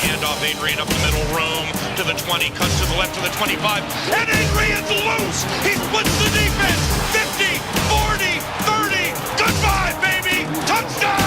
handoff. Adrian up the middle, room to the 20, cuts to the left to the 25, and Adrian's loose. He splits the defense. 50, 40, 30. Goodbye, baby. Touchdown!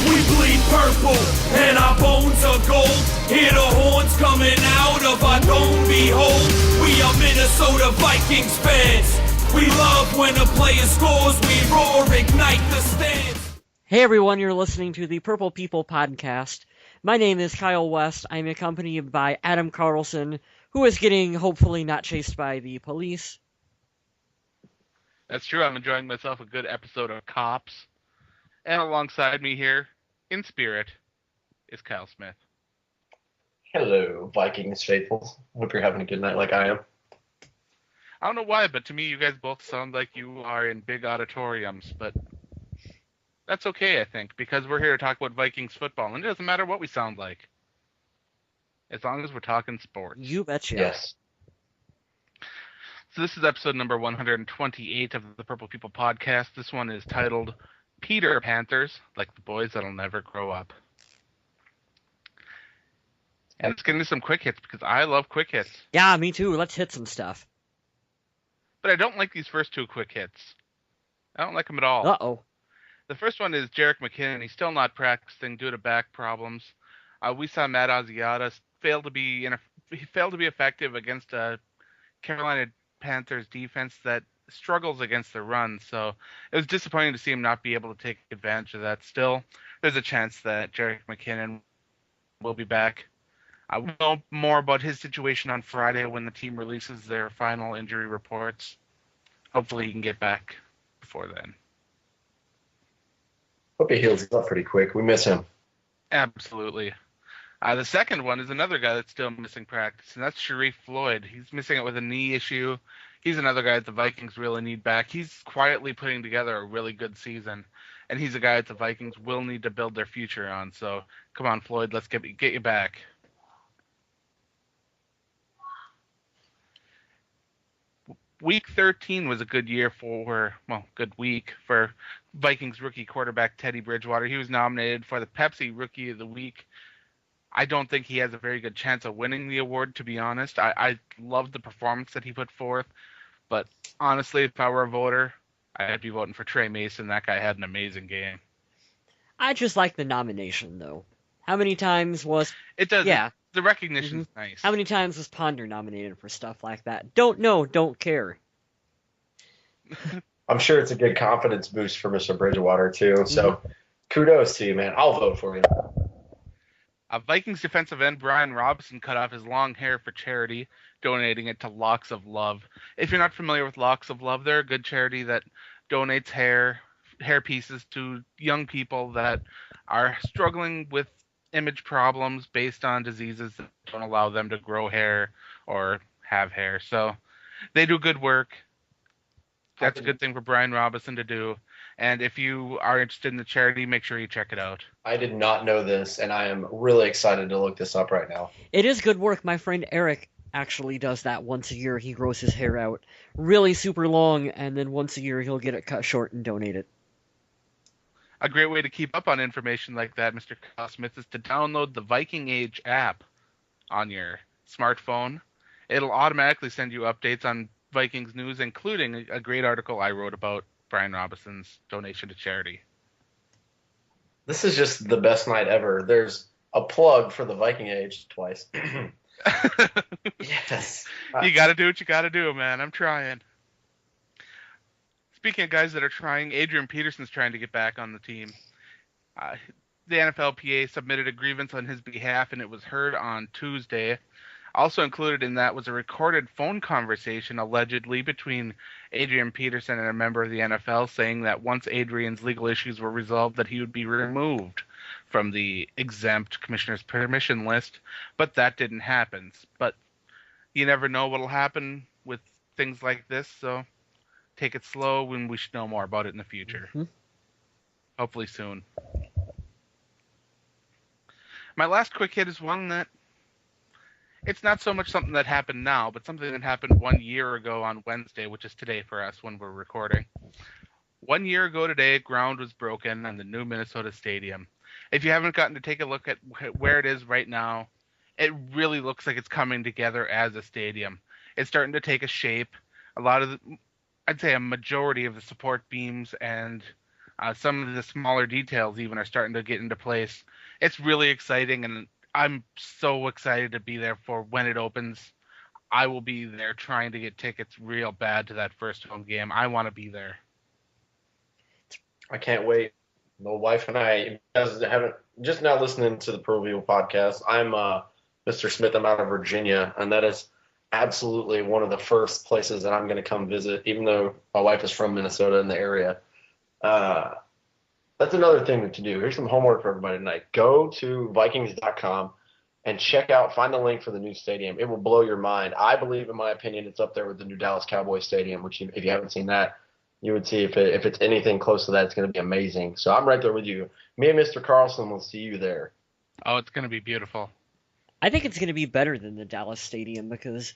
We bleed purple and our bones are gold. Hear the horns coming out of our dome. Behold, we are Minnesota Vikings fans. We love when a player scores. We roar, ignite the stands. Hey everyone, you're listening to the Purple People podcast. My name is Kyle West. I'm accompanied by Adam Carlson, who is getting hopefully not chased by the police. That's true. I'm enjoying myself a good episode of Cops. And alongside me here, in spirit, is Kyle Smith. Hello, Vikings faithful. Hope you're having a good night like I am. I don't know why, but to me, you guys both sound like you are in big auditoriums, but that's okay, I think, because we're here to talk about Vikings football, and it doesn't matter what we sound like, as long as we're talking sports. You betcha. Yes. So this is episode number 128 of the Purple People podcast. This one is titled Peter Panthers, like the boys that'll never grow up. And let's get into some quick hits, because I love quick hits. Yeah, me too. Let's hit some stuff. But I don't like these first two quick hits. I don't like them at all. Uh-oh. The first one is Jerick McKinnon. He's still not practicing due to back problems. We saw Matt Asiata fail to be effective against a Carolina Panthers defense that struggles against the run. So it was disappointing to see him not be able to take advantage of that. Still, there's a chance that Jerick McKinnon will be back. We'll know more about his situation on Friday when the team releases their final injury reports. Hopefully he can get back before then. Hope he heals up pretty quick. We miss him. Absolutely. The second one is another guy that's still missing practice, and that's Sharif Floyd. He's missing it with a knee issue. He's another guy that the Vikings really need back. He's quietly putting together a really good season, and he's a guy that the Vikings will need to build their future on. So come on, Floyd, let's get you back. Week 13 was a good week for Vikings rookie quarterback Teddy Bridgewater. He was nominated for the Pepsi Rookie of the Week. I don't think he has a very good chance of winning the award, to be honest. I loved the performance that he put forth, but honestly, if I were a voter, I'd be voting for Trey Mason. That guy had an amazing game. I just like the nomination, though. How many times was... It does. Yeah. The recognition's nice. How many times was Ponder nominated for stuff like that? Don't know, don't care. I'm sure it's a good confidence boost for Mr. Bridgewater, too. So kudos to you, man. I'll vote for you. Vikings defensive end Brian Robinson cut off his long hair for charity, donating it to Locks of Love. If you're not familiar with Locks of Love, they're a good charity that donates hair pieces to young people that are struggling with image problems based on diseases that don't allow them to grow hair or have hair. So they do good work. That's a good thing for Brian Robinson to do. And if you are interested in the charity, make sure you check it out. I did not know this, and I am really excited to look this up right now. It is good work. My friend Eric actually does that once a year. He grows his hair out really super long, and then once a year he'll get it cut short and donate it. A great way to keep up on information like that, Mr. Kyle Smith, is to download the Viking Age app on your smartphone. It'll automatically send you updates on Vikings news, including a great article I wrote about Brian Robinson's donation to charity. This is just the best night ever. There's a plug for the Viking Age twice. Yes. You got to do what you got to do, man. I'm trying. Speaking of guys that are trying, Adrian Peterson's trying to get back on the team. The NFLPA submitted a grievance on his behalf, and it was heard on Tuesday. Also included in that was a recorded phone conversation allegedly between Adrian Peterson and a member of the NFL, saying that once Adrian's legal issues were resolved, that he would be removed from the exempt commissioner's permission list, but that didn't happen. But you never know what'll happen with things like this, so take it slow, and we should know more about it in the future. Hopefully soon. My last quick hit is one that it's not so much something that happened now, but something that happened 1 year ago on Wednesday, which is today for us when we're recording. 1 year ago today, ground was broken on the new Minnesota Stadium. If you haven't gotten to take a look at where it is right now, it really looks like it's coming together as a stadium. It's starting to take a shape. I'd say a majority of the support beams and some of the smaller details even are starting to get into place. It's really exciting, and I'm so excited to be there for when it opens. I will be there trying to get tickets real bad to that first home game. I want to be there. I can't wait. The wife and I, you guys haven't just now listening to the Pro View podcast. I'm Mr. Smith. I'm out of Virginia, and that is absolutely one of the first places that I'm going to come visit, even though my wife is from Minnesota in the area. That's another thing to do. Here's some homework for everybody tonight. Go to Vikings.com and find the link for the new stadium. It will blow your mind. I believe, in my opinion, it's up there with the new Dallas Cowboys Stadium, which if you haven't seen that, you would see if it's anything close to that, it's going to be amazing. So I'm right there with you. Me and Mr. Carlson will see you there. Oh, it's going to be beautiful. I think it's going to be better than the Dallas Stadium because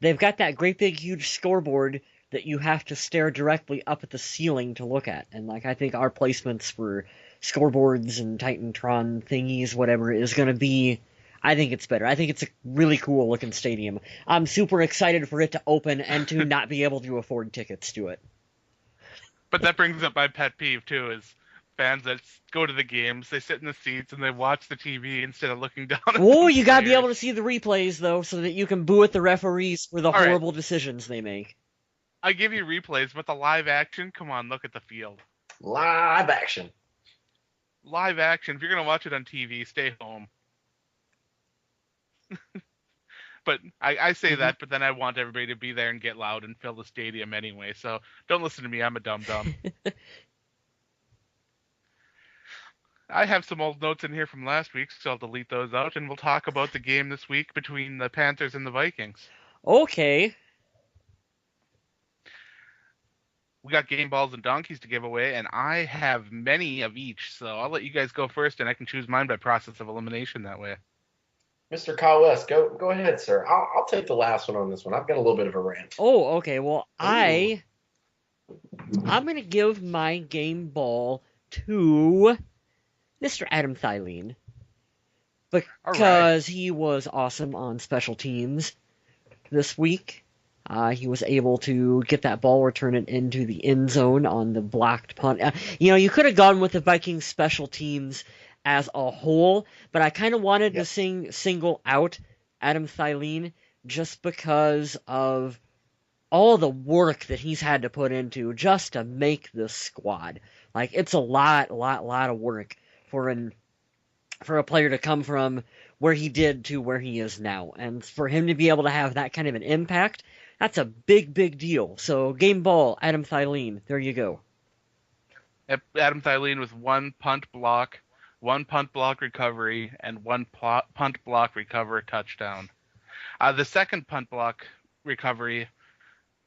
they've got that great big huge scoreboard that you have to stare directly up at the ceiling to look at. And I think our placements for scoreboards and Titantron thingies, whatever, is going to be, I think it's better. I think it's a really cool looking stadium. I'm super excited for it to open and to not be able to afford tickets to it. But that brings up my pet peeve too, is fans that go to the games, they sit in the seats and they watch the TV instead of looking down at Oh, the you gotta be players. able to see the replays though, so that you can boo at the referees for the All right. horrible decisions they make. I give you replays, but the live action, come on, look at the field. Live action. Live action, if you're going to watch it on TV, stay home. But I say that, but then I want everybody to be there and get loud and fill the stadium anyway, so don't listen to me, I'm a dum-dum. I have some old notes in here from last week, so I'll delete those out, and we'll talk about the game this week between the Panthers and the Vikings. Okay. We got game balls and donkeys to give away, and I have many of each, so I'll let you guys go first, and I can choose mine by process of elimination that way. Mr. Kyle West, go ahead, sir. I'll take the last one on this one. I've got a little bit of a rant. Oh, okay. Well, I'm gonna give my game ball to Mr. Adam Thielen because he was awesome on special teams this week. He was able to get that ball, return it into the end zone on the blocked punt. You could have gone with the Vikings special teams as a whole, but I kind of wanted to single out Adam Thielen just because of all the work that he's had to put into just to make this squad. It's a lot of work for a player to come from where he did to where he is now. And for him to be able to have that kind of an impact, that's a big Adam deal. So game ball, Adam Thielen. There you go. Adam Thielen with one punt block recovery, and one punt block recover touchdown. The second punt block recovery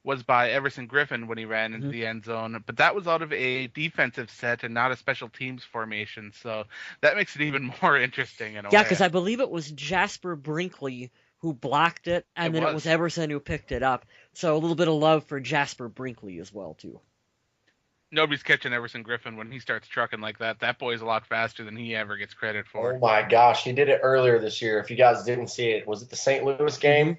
was by Everson Griffin when he ran into the end zone, but that was out of a defensive set and not a special teams formation, so that makes it even more interesting in a way. Yeah, because I believe it was Jasper Brinkley who blocked it, and it was Everson who picked it up. So a little bit of love for Jasper Brinkley as well, too. Nobody's catching Everson Griffin when he starts trucking like that. That boy's a lot faster than he ever gets credit for. Oh, my gosh. He did it earlier this year. If you guys didn't see it, was it the St. Louis game?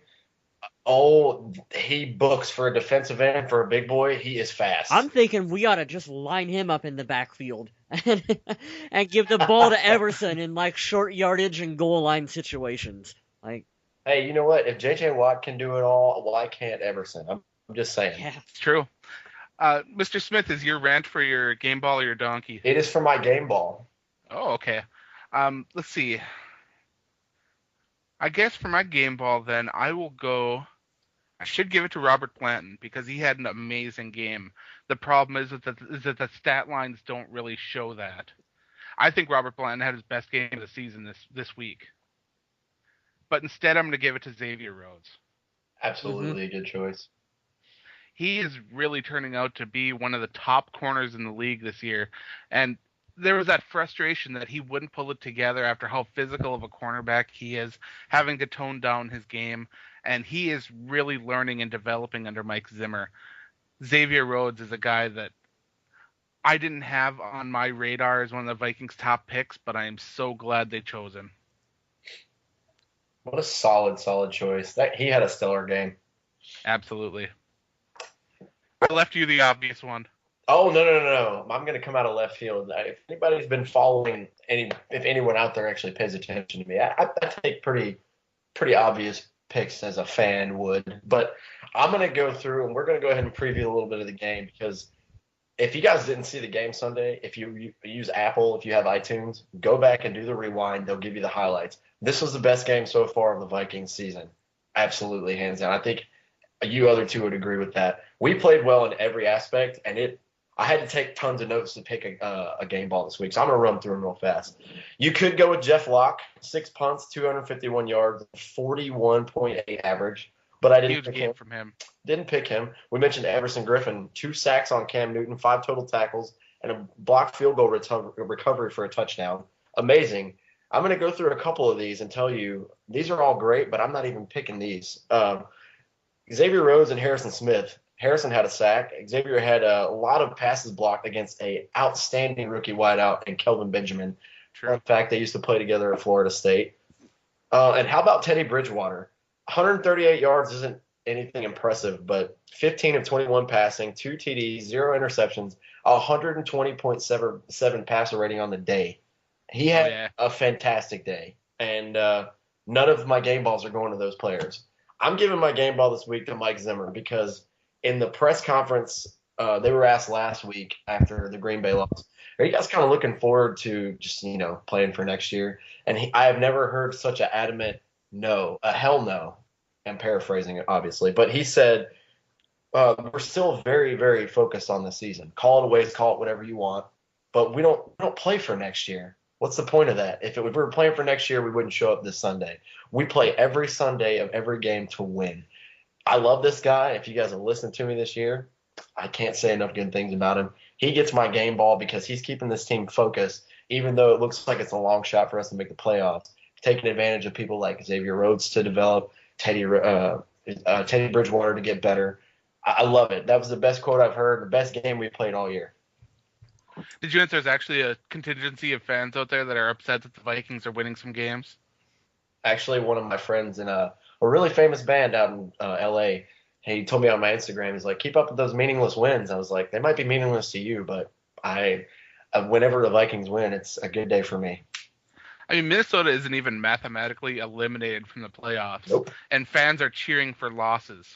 Oh, he books for a defensive end for a big boy. He is fast. I'm thinking we ought to just line him up in the backfield and give the ball to Everson in short yardage and goal line situations. Hey, you know what? If J.J. Watt can do it all, why can't Everson? I'm just saying. Yeah. It's true. Mr. Smith, is your rant for your game ball or your donkey? It is for my game ball. Oh, okay. Let's see. I guess for my game ball, then, I should give it to Robert Blanton because he had an amazing game. The problem is that the stat lines don't really show that. I think Robert Blanton had his best game of the season this week. But instead, I'm going to give it to Xavier Rhodes. Absolutely a good choice. He is really turning out to be one of the top corners in the league this year. And there was that frustration that he wouldn't pull it together after how physical of a cornerback he is, having to tone down his game. And he is really learning and developing under Mike Zimmer. Xavier Rhodes is a guy that I didn't have on my radar as one of the Vikings' top picks, but I am so glad they chose him. What a solid choice. That he had a stellar game. Absolutely. I left you the obvious one. Oh no! I'm gonna come out of left field. If anybody's been following if anyone out there actually pays attention to me, I take pretty obvious picks as a fan would. But I'm gonna go through and we're gonna go ahead and preview a little bit of the game because if you guys didn't see the game Sunday, if you use Apple, if you have iTunes, go back and do the rewind. They'll give you the highlights. This was the best game so far of the Vikings season. Absolutely, hands down. I think you other two would agree with that. We played well in every aspect, and I had to take tons of notes to pick a game ball this week, so I'm going to run through them real fast. You could go with Jeff Locke, 6 punts, 251 yards, 41.8 average, but I didn't pick him. From him. Didn't pick him. We mentioned Everson Griffin, 2 sacks on Cam Newton, 5 total tackles, and a blocked field goal recovery for a touchdown. Amazing. I'm going to go through a couple of these and tell you these are all great, but I'm not even picking these. Xavier Rhodes and Harrison Smith. Harrison had a sack. Xavier had a lot of passes blocked against a outstanding rookie wideout in Kelvin Benjamin. True. In fact, they used to play together at Florida State. And how about Teddy Bridgewater? 138 yards isn't anything impressive, but 15 of 21 passing, 2 TDs, 0 interceptions, 120.7 passer rating on the day. He had a fantastic day, and none of my game balls are going to those players. I'm giving my game ball this week to Mike Zimmer because in the press conference, they were asked last week after the Green Bay loss, are you guys kind of looking forward to just, playing for next year? And I have never heard such an adamant no, a hell no. I'm paraphrasing it, obviously. But he said, we're still very, very focused on the season. Call it a waste, call it whatever you want. But we don't play for next year. What's the point of that? If we were playing for next year, we wouldn't show up this Sunday. We play every Sunday of every game to win. I love this guy. If you guys have listened to me this year, I can't say enough good things about him. He gets my game ball because he's keeping this team focused, even though it looks like it's a long shot for us to make the playoffs. Taking advantage of people like Xavier Rhodes to develop, Teddy Bridgewater to get better. I love it. That was the best quote I've heard, the best game we played all year. Did you know there's actually a contingency of fans out there that are upset that the Vikings are winning some games? Actually, one of my friends in a really famous band out in L.A., he told me on my Instagram, he's like, keep up with those meaningless wins. I was like, they might be meaningless to you, but whenever the Vikings win, it's a good day for me. I mean, Minnesota isn't even mathematically eliminated from the playoffs, Nope. And fans are cheering for losses.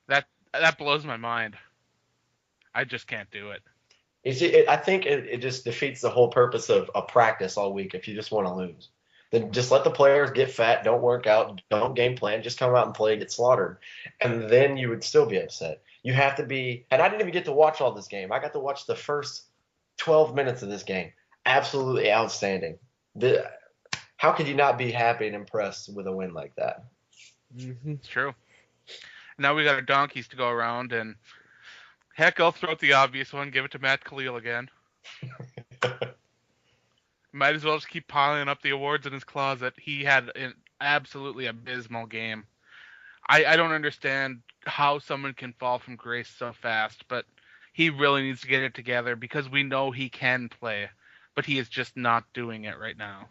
That blows my mind. I just can't do it. You see, I think it just defeats the whole purpose of a practice all week if you just want to lose. Then just let the players get fat, don't work out, don't game plan, just come out and play and get slaughtered. And then you would still be upset. You have to be – and I didn't even get to watch all this game. I got to watch the first 12 minutes of this game. Absolutely outstanding. How could you not be happy and impressed with a win like that? Mm-hmm. It's true. Now we got our donkeys to go around, and heck, I'll throw out the obvious one, give it to Matt Khalil again. Might as well just keep piling up the awards in his closet. He had an absolutely abysmal game. I don't understand how someone can fall from grace so fast, but he really needs to get it together because we know he can play, but he is just not doing it right now.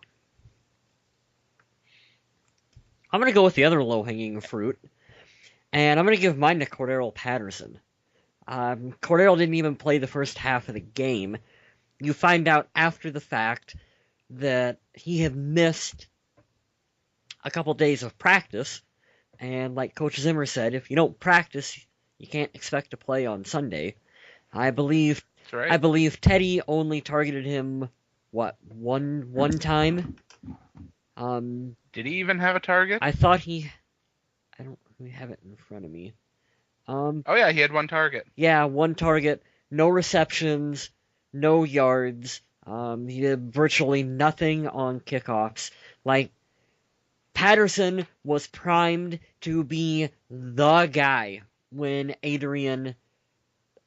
I'm going to go with the other low-hanging fruit, and I'm going to give mine to Cordero Patterson. Cordero didn't even play the first half of the game. You find out after the fact that he had missed a couple days of practice, and like Coach Zimmer said, if you don't practice, you can't expect to play on Sunday. I believe That's right. I believe Teddy only targeted him, one time? Did he even have a target? I thought I don't really have it in front of me. Oh yeah, he had one target. Yeah, one target, no receptions, no yards. He did virtually nothing on kickoffs. Like, Patterson was primed to be the guy when Adrian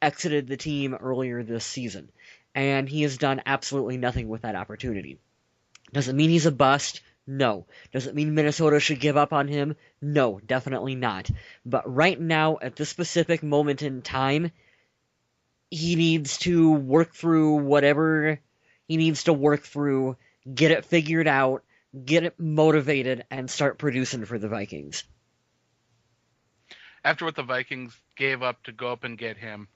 exited the team earlier this season. And he has done absolutely nothing with that opportunity. Does it mean he's a bust? No. Does it mean Minnesota should give up on him? No, definitely not. But right now, at this specific moment in time, he needs to work through whatever he needs to work through, get it figured out, get it motivated, and start producing for the Vikings. After what the Vikings gave up to go up and get him,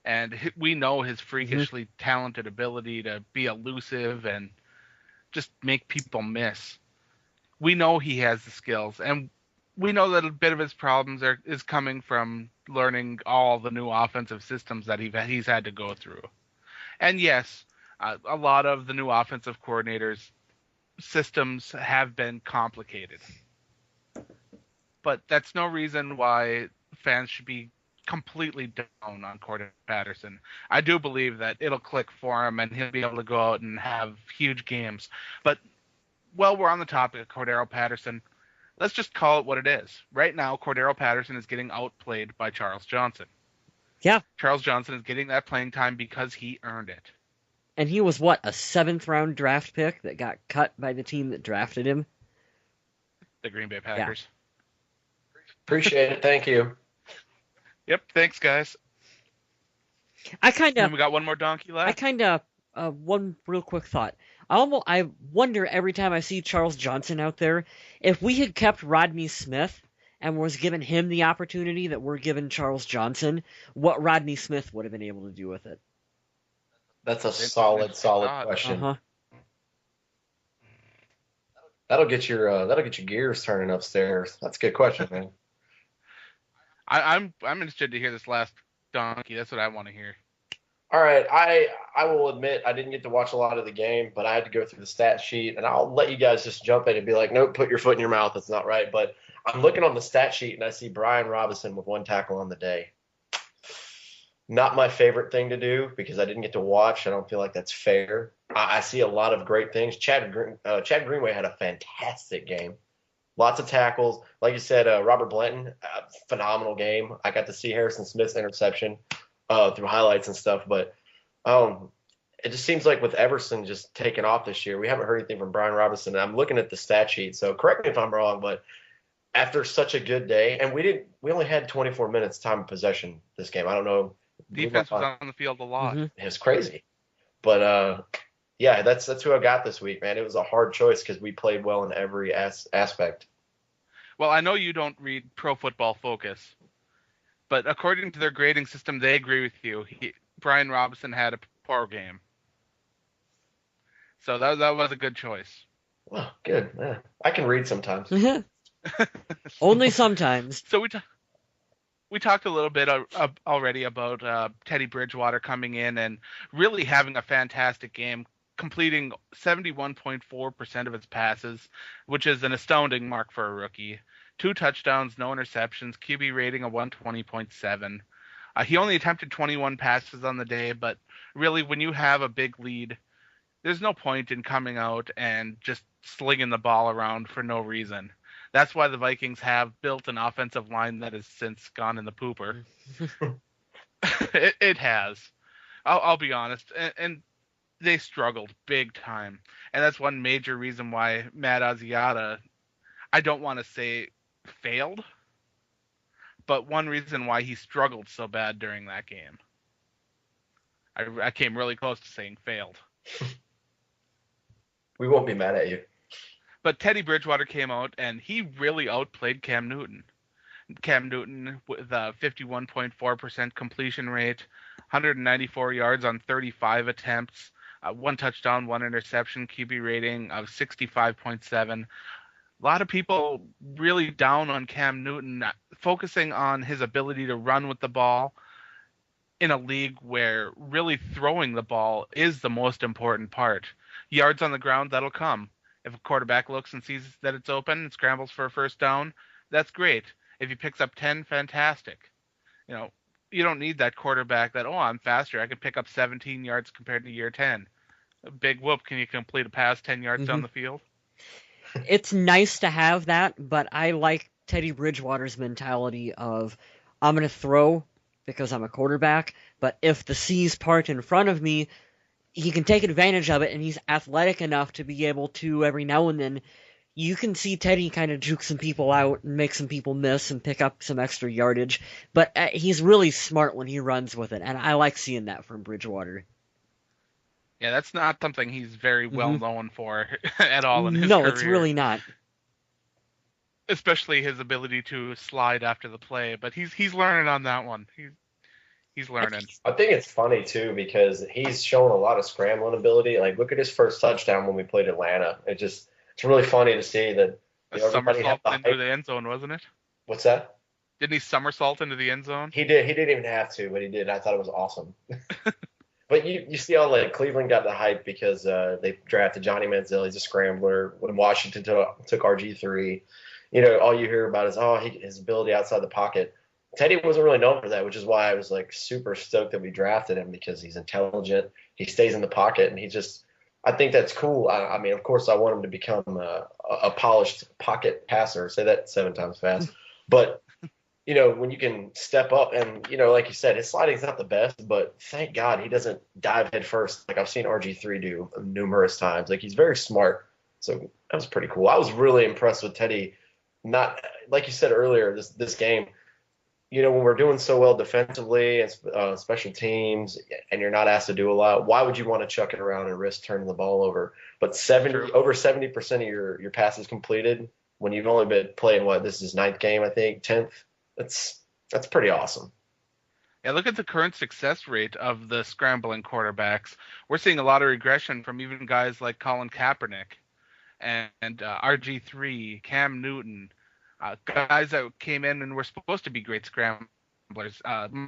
and we know his freakishly talented ability to be elusive and just make people miss. We know he has the skills, and we know that a bit of his problems is coming from learning all the new offensive systems that he's had to go through. And yes, a lot of the new offensive coordinators' systems have been complicated. But that's no reason why fans should be completely down on Cordero Patterson. I do believe that it'll click for him and he'll be able to go out and have huge games. But while we're on the topic of Cordero Patterson, let's just call it what it is. Right now, Cordero Patterson is getting outplayed by Charles Johnson. Yeah. Charles Johnson is getting that playing time because he earned it. And he was, what, a 7th-round draft pick that got cut by the team that drafted him? The Green Bay Packers. Yeah. Appreciate it. Thank you. Yep. Thanks, guys. And we got one more donkey left. One real quick thought. I wonder every time I see Charles Johnson out there, if we had kept Rodney Smith and was given him the opportunity that we're giving Charles Johnson, what Rodney Smith would have been able to do with it. That's a solid question. Uh-huh. That'll get your gears turning upstairs. That's a good question, man. I'm interested to hear this last donkey. That's what I want to hear. All right, I will admit I didn't get to watch a lot of the game, but I had to go through the stat sheet, and I'll let you guys just jump in and be like, nope, put your foot in your mouth. That's not right. But I'm looking on the stat sheet, and I see Brian Robinson with 1 tackle on the day. Not my favorite thing to do because I didn't get to watch. I don't feel like that's fair. I see a lot of great things. Chad Greenway had a fantastic game. Lots of tackles. Like you said, Robert Blanton, phenomenal game. I got to see Harrison Smith's interception through highlights and stuff. But it just seems like with Everson just taking off this year, we haven't heard anything from Brian Robinson. And I'm looking at the stat sheet, so correct me if I'm wrong, but after such a good day, and we only had 24 minutes time of possession this game. I don't know. Defense was on the field a lot. Mm-hmm. It was crazy. But yeah, that's who I got this week, man. It was a hard choice because we played well in every aspect. Well, I know you don't read Pro Football Focus, but according to their grading system, they agree with you. Brian Robinson had a poor game. So that was a good choice. Well, good. Yeah. I can read sometimes. Only sometimes. So we talked a little bit already about Teddy Bridgewater coming in and really having a fantastic game, completing 71.4% of his passes, which is an astounding mark for a rookie. 2 touchdowns, no interceptions, QB rating of 120.7. He only attempted 21 passes on the day, but really when you have a big lead, there's no point in coming out and just slinging the ball around for no reason. That's why the Vikings have built an offensive line that has since gone in the pooper. It has. I'll be honest. And they struggled big time. And that's one major reason why Matt Asiata, I don't want to say failed, but one reason why he struggled so bad during that game. I came really close to saying failed. We won't be mad at you. But Teddy Bridgewater came out, and he really outplayed Cam Newton. Cam Newton with a 51.4% completion rate, 194 yards on 35 attempts, 1 touchdown, 1 interception, QB rating of 65.7. A lot of people really down on Cam Newton, focusing on his ability to run with the ball in a league where really throwing the ball is the most important part. Yards on the ground, that'll come. If a quarterback looks and sees that it's open and scrambles for a first down, that's great. If he picks up 10, fantastic. You don't need that quarterback that, I'm faster. I can pick up 17 yards compared to year 10. A big whoop. Can you complete a pass 10 yards down the field? It's nice to have that, but I like Teddy Bridgewater's mentality of, I'm going to throw because I'm a quarterback, but if the C's part in front of me, he can take advantage of it, and he's athletic enough to be able to, every now and then, you can see Teddy kind of juke some people out and make some people miss and pick up some extra yardage, but he's really smart when he runs with it, and I like seeing that from Bridgewater. Yeah, that's not something he's very well Mhm. known for at all in his No, career. it's really not. Especially his ability to slide after the play, but he's learning on that one. He's learning. I think it's funny too because he's shown a lot of scrambling ability. Like, look at his first touchdown when we played Atlanta. It's really funny to see that. A Everybody had somersault the into hype. the end zone, wasn't it? What's that? Didn't he somersault into the end zone? He did. He didn't even have to, but he did. I thought it was awesome. But you see all like Cleveland got the hype because they drafted Johnny Manziel. He's a scrambler. When Washington took RG3, all you hear about is his ability outside the pocket. Teddy wasn't really known for that, which is why I was like super stoked that we drafted him because he's intelligent. He stays in the pocket, and I think that's cool. I mean, of course, I want him to become a polished pocket passer. Say that 7 times fast. But when you can step up and, like you said, his sliding's not the best, but thank God he doesn't dive head first like I've seen RG3 do numerous times. Like, he's very smart. So that was pretty cool. I was really impressed with Teddy. Not like you said earlier, this game, when we're doing so well defensively and special teams and you're not asked to do a lot, why would you want to chuck it around and risk turning the ball over? But over 70% of your passes completed when you've only been playing, this is 9th game, I think, 10th. That's pretty awesome. Yeah, look at the current success rate of the scrambling quarterbacks. We're seeing a lot of regression from even guys like Colin Kaepernick and RG3, Cam Newton, guys that came in and were supposed to be great scramblers.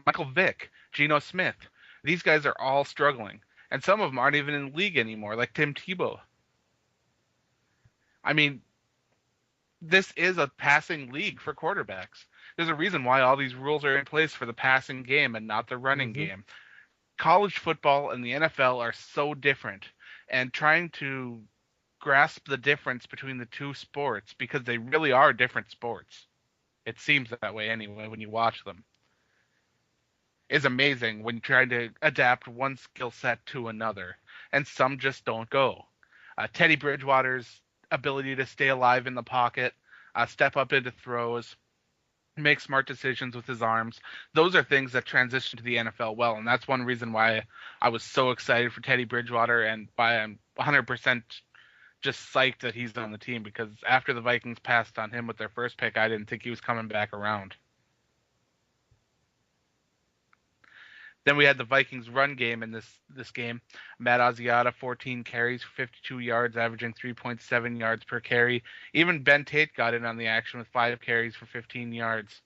Michael Vick, Geno Smith. These guys are all struggling. And some of them aren't even in the league anymore, like Tim Tebow. I mean, this is a passing league for quarterbacks. There's a reason why all these rules are in place for the passing game and not the running game. College football and the NFL are so different, and trying to grasp the difference between the two sports, because they really are different sports. It seems that way anyway when you watch them. Is amazing when you're trying to adapt one skill set to another, and some just don't go. Teddy Bridgewater's ability to stay alive in the pocket, step up into throws, make smart decisions with his arms. Those are things that transition to the NFL well, and that's one reason why I was so excited for Teddy Bridgewater and why I'm 100% just psyched that he's on the team, because after the Vikings passed on him with their first pick, I didn't think he was coming back around. Then we had the Vikings run game in this game. Matt Asiata, 14 carries for 52 yards, averaging 3.7 yards per carry. Even Ben Tate got in on the action with 5 carries for 15 yards.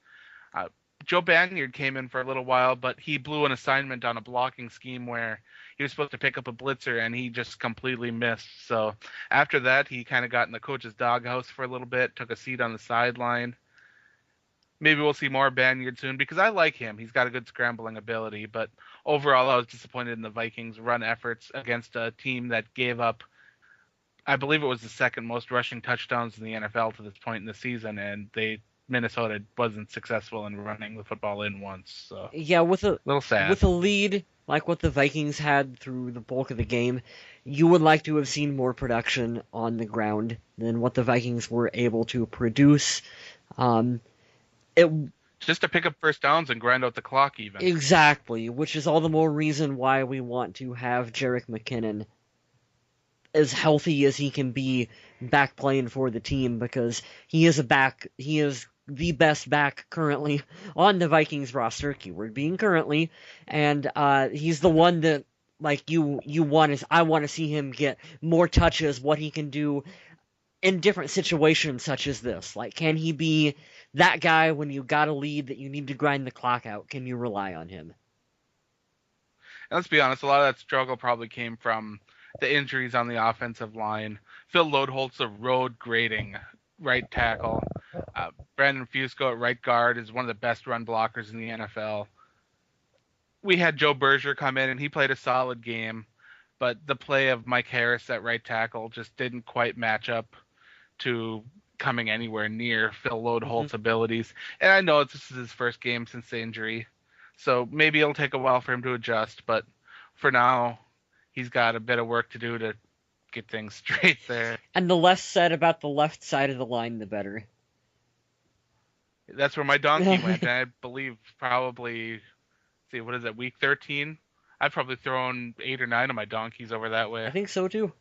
Joe Banyard came in for a little while, but he blew an assignment on a blocking scheme where he was supposed to pick up a blitzer, and he just completely missed. So after that, he kind of got in the coach's doghouse for a little bit, took a seat on the sideline. Maybe we'll see more Banyard soon, because I like him. He's got a good scrambling ability. But overall, I was disappointed in the Vikings' run efforts against a team that gave up, I believe it was the second most rushing touchdowns in the NFL to this point in the season, and Minnesota wasn't successful in running the football in once. So Yeah, with a little sad. With a lead like what the Vikings had through the bulk of the game, you would like to have seen more production on the ground than what the Vikings were able to produce. Just to pick up first downs and grind out the clock even. Exactly, which is all the more reason why we want to have Jerick McKinnon as healthy as he can be back playing for the team, because he is the best back currently on the Vikings roster, keyword being currently, and he's the one that I want to see him get more touches, what he can do in different situations such as this. Like, can he be that guy when you got a lead that you need to grind the clock out? Can you rely on him? And let's be honest, a lot of that struggle probably came from the injuries on the offensive line. Phil Lodeholt's a road grading right tackle. Brandon Fusco at right guard is one of the best run blockers in the NFL. We had Joe Berger come in, and he played a solid game, but the play of Mike Harris at right tackle just didn't quite match up to coming anywhere near Phil Lodeholt's abilities. And I know this is his first game since the injury, so maybe it'll take a while for him to adjust, but for now, he's got a bit of work to do to get things straight there. And the less said about the left side of the line, the better. That's where my donkey went, and I believe probably, what is it, week 13? I've probably thrown 8 or 9 of my donkeys over that way. I think so too.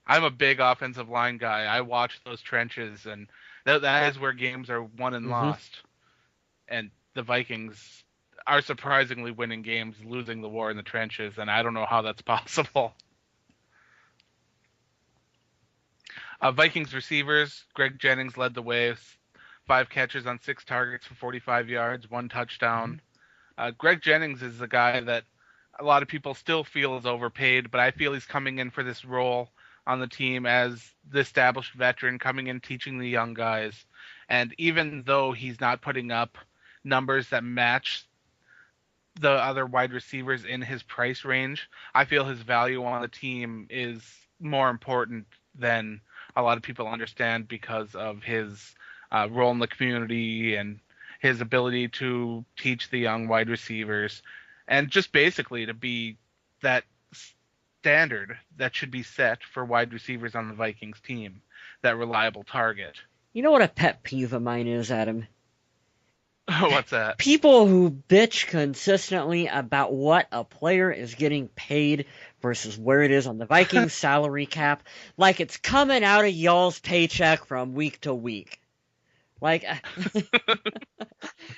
I'm a big offensive line guy. I watch those trenches, and that is where games are won and lost. And the Vikings are surprisingly winning games, losing the war in the trenches, and I don't know how that's possible. Vikings receivers, Greg Jennings led the way, 5 catches on 6 targets for 45 yards, 1 touchdown. Greg Jennings is the guy that a lot of people still feel is overpaid, but I feel he's coming in for this role on the team as the established veteran, coming in teaching the young guys. And even though he's not putting up numbers that match the other wide receivers in his price range, I feel his value on the team is more important than a lot of people understand because of his role in the community and his ability to teach the young wide receivers and just basically to be that standard that should be set for wide receivers on the Vikings team, that reliable target. You know what a pet peeve of mine is, Adam? What's that? People who bitch consistently about what a player is getting paid versus where it is on the Vikings salary cap, like it's coming out of y'all's paycheck from week to week. Like,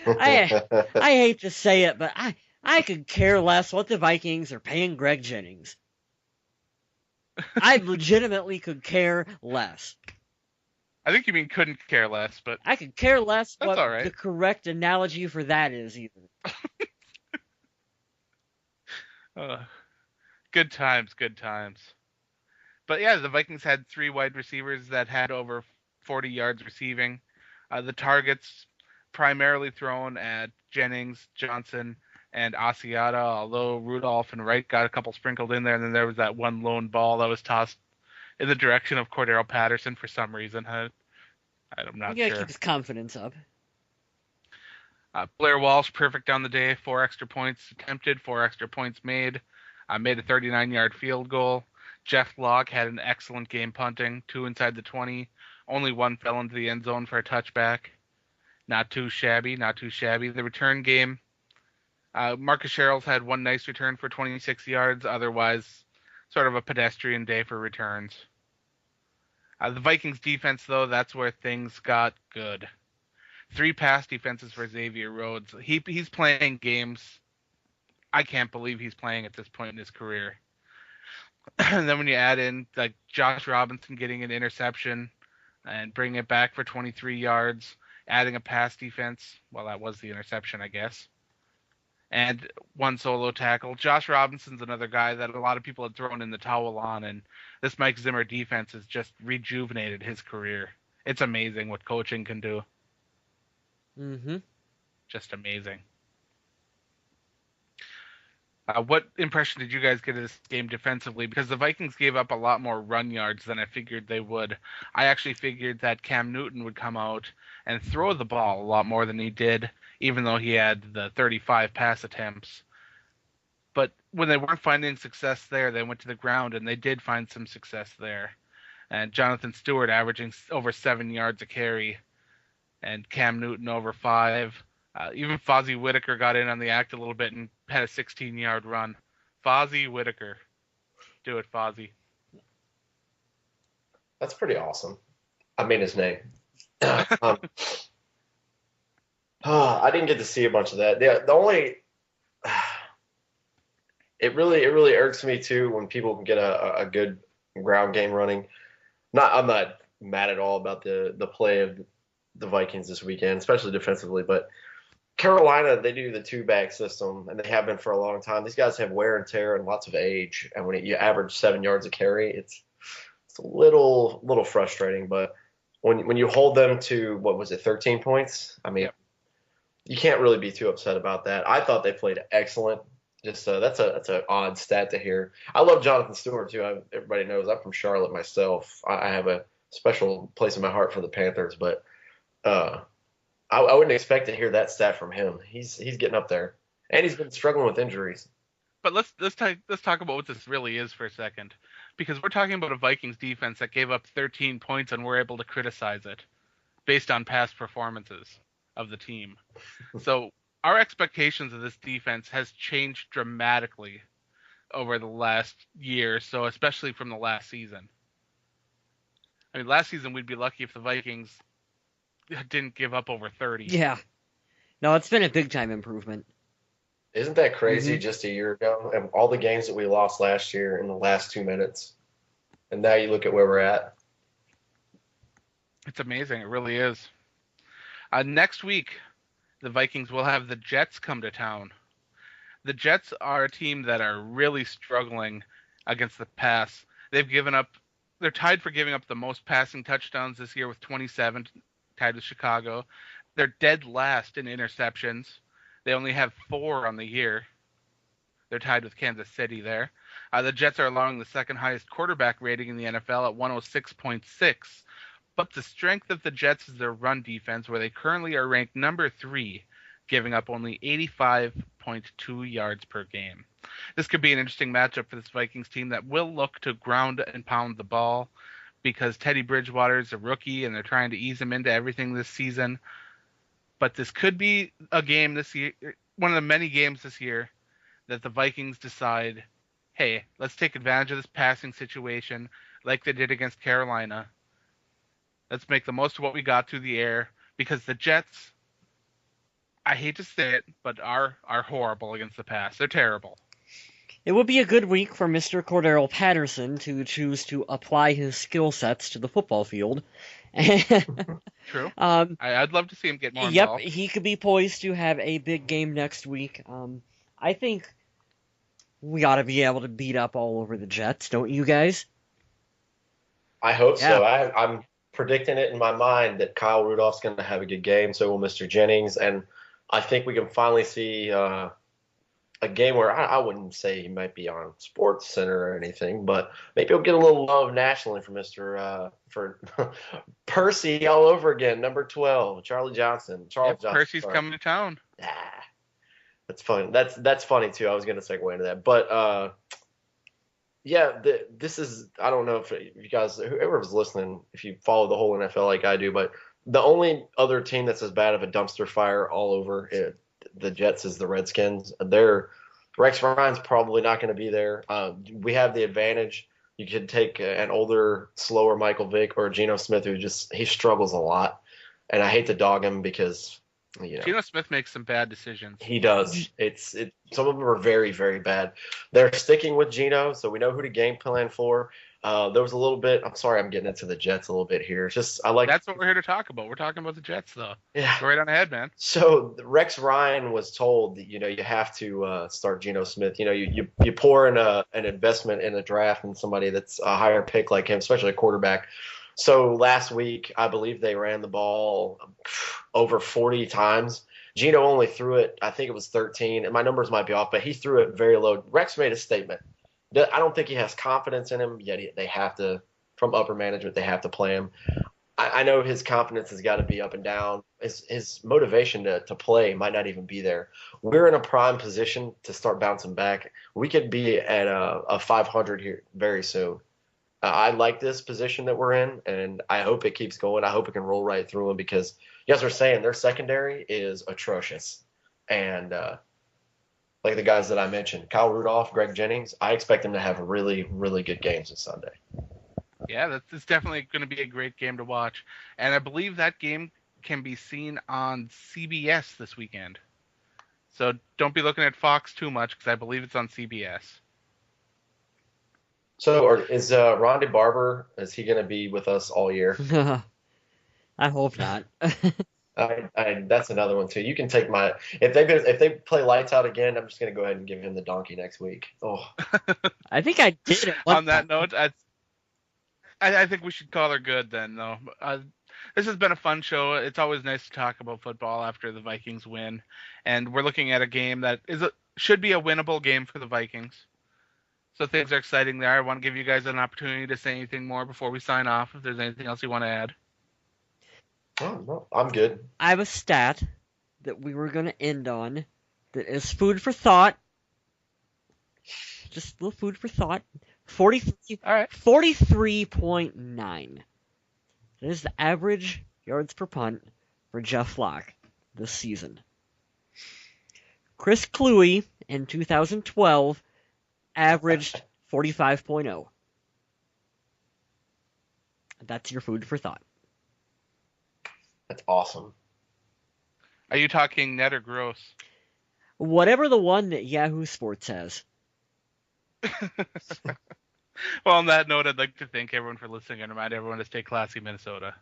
I hate to say it, but I could care less what the Vikings are paying Greg Jennings. I legitimately could care less. I think you mean couldn't care less, but I could care less that's what all right. The correct analogy for that is either. Good times, good times. But yeah, the Vikings had 3 wide receivers that had over 40 yards receiving. The targets primarily thrown at Jennings, Johnson, and Asiata, although Rudolph and Wright got a couple sprinkled in there, and then there was that one lone ball that was tossed in the direction of Cordero Patterson for some reason. I'm not You gotta sure. keep his confidence up. Blair Walsh, perfect on the day. 4 extra points attempted, 4 extra points made. Made a 39-yard field goal. Jeff Locke had an excellent game punting, 2 inside the 20. Only 1 fell into the end zone for a touchback. Not too shabby, not too shabby. The return game, Marcus Sherrills had 1 nice return for 26 yards. Otherwise, sort of a pedestrian day for returns. The Vikings defense, though, that's where things got good. 3 pass defenses for Xavier Rhodes. He's playing games I can't believe he's playing at this point in his career. And then when you add in like Josh Robinson getting an interception and bringing it back for 23 yards, adding a pass defense, well, that was the interception, I guess, and 1 solo tackle. Josh Robinson's another guy that a lot of people had thrown in the towel on, and this Mike Zimmer defense has just rejuvenated his career. It's amazing what coaching can do. Mm-hmm. Just amazing. What impression did you guys get of this game defensively? Because the Vikings gave up a lot more run yards than I figured they would. I actually figured that Cam Newton would come out and throw the ball a lot more than he did, even though he had the 35 pass attempts. But when they weren't finding success there, they went to the ground, and they did find some success there. And Jonathan Stewart averaging over 7 yards a carry, and Cam Newton over 5. Even Fozzie Whitaker got in on the act a little bit and had a 16-yard run. Fozzie Whitaker. Do it, Fozzie. That's pretty awesome. I mean his name. I didn't get to see a bunch of that. The only it really irks me too when people can get a good ground game running. I'm not mad at all about the play of the Vikings this weekend, especially defensively, but Carolina, they do the 2-back system, and they have been for a long time. These guys have wear and tear and lots of age, and when you average 7 yards a carry, it's a little frustrating. But when you hold them to, what was it, 13 points? I mean, You can't really be too upset about that. I thought they played excellent. Just that's an odd stat to hear. I love Jonathan Stewart too. Everybody knows I'm from Charlotte myself. I have a special place in my heart for the Panthers, but I wouldn't expect to hear that stat from him. He's getting up there, and he's been struggling with injuries. But let's talk about what this really is for a second, because we're talking about a Vikings defense that gave up 13 points and we're able to criticize it based on past performances of the team. So our expectations of this defense has changed dramatically over the last year, so especially from the last season. I mean, last season we'd be lucky if the Vikings didn't give up over 30. Yeah. No, it's been a big time improvement. Isn't that crazy? Mhm. Just a year ago, and all the games that we lost last year in the last 2 minutes, and now you look at where we're at. It's amazing. It really is. Next week, the Vikings will have the Jets come to town. The Jets are a team that are really struggling against the pass. They're tied for giving up the most passing touchdowns this year with 27, tied with Chicago. They're dead last in interceptions. They only have 4 on the year. They're tied with Kansas City there. The Jets are allowing the second highest quarterback rating in the NFL at 106.6. But the strength of the Jets is their run defense, where they currently are ranked number 3, giving up only 85.2 yards per game. This could be an interesting matchup for this Vikings team that will look to ground and pound the ball, because Teddy Bridgewater is a rookie and they're trying to ease him into everything this season. But this could be a game this year, one of the many games this year, that the Vikings decide, hey, let's take advantage of this passing situation like they did against Carolina. Let's make the most of what we got through the air, because the Jets, I hate to say it, but are horrible against the pass. They're terrible. It would be a good week for Mr. Cordero Patterson to choose to apply his skill sets to the football field. True. um, I'd love to see him get more Yep, involved. he could be poised to have a big game next week. I think we ought to be able to beat up all over the Jets, don't you guys? I hope Yeah. so. I'm predicting it in my mind that Kyle Rudolph's going to have a good game. So will Mr. Jennings, and I think we can finally see a game where I wouldn't say he might be on Sports Center or anything, but maybe he'll get a little love nationally for for Percy all over again, number 12, Charles Johnson. Percy's sorry. coming to town. That's funny. That's funny too. I was going to segue into that, but yeah, this is, I don't know if you guys, whoever was listening, if you follow the whole NFL like I do, but the only other team that's as bad of a dumpster fire all over it, the Jets, is the Redskins. Rex Ryan's probably not going to be there. We have the advantage. You could take an older, slower Michael Vick or Geno Smith, who he struggles a lot, and I hate to dog him because Geno Smith makes some bad decisions. he does. Some of them are very, very bad. They're sticking with Geno, so we know who to game plan for. There was a little bit. I'm sorry, I'm getting into the Jets a little bit here. It's just That's what we're here to talk about. We're talking about the Jets, though. Yeah. Go right on ahead, man. So Rex Ryan was told that you have to start Geno Smith. You pour in an investment in a draft and somebody that's a higher pick like him, especially a quarterback. So last week, I believe they ran the ball over 40 times. Geno only threw it, I think it was 13, and my numbers might be off, but he threw it very low. Rex made a statement. I don't think he has confidence in him, yet they have to, from upper management, they have to play him. I know his confidence has got to be up and down. His motivation to play might not even be there. We're in a prime position to start bouncing back. We could be at a 500 here very soon. I like this position that we're in, and I hope it keeps going. I hope it can roll right through them, because you guys are saying their secondary is atrocious. And like the guys that I mentioned, Kyle Rudolph, Greg Jennings, I expect them to have really, really good games this Sunday. Yeah, it's definitely going to be a great game to watch. And I believe that game can be seen on CBS this weekend. So don't be looking at Fox too much, because I believe it's on CBS. So is Rondé Barber, is he going to be with us all year? I hope not. That's another one too. You can take if they play lights out again, I'm just going to go ahead and give him the donkey next week. Oh, I think I did it. On that note, I think we should call her good then, though. This has been a fun show. It's always nice to talk about football after the Vikings win, and we're looking at a game that should be a winnable game for the Vikings. So things are exciting there. I want to give you guys an opportunity to say anything more before we sign off, if there's anything else you want to add. oh no, I'm good. I have a stat that we were going to end on that is food for thought. Just a little food for thought. 43, All right. 43.9. That is the average yards per punt for Jeff Locke this season. Chris Cluey in 2012 averaged 45.0. That's your food for thought. That's awesome. Are you talking net or gross? Whatever the one that Yahoo Sports has. Well, on that note, I'd like to thank everyone for listening and remind everyone to stay classy, Minnesota.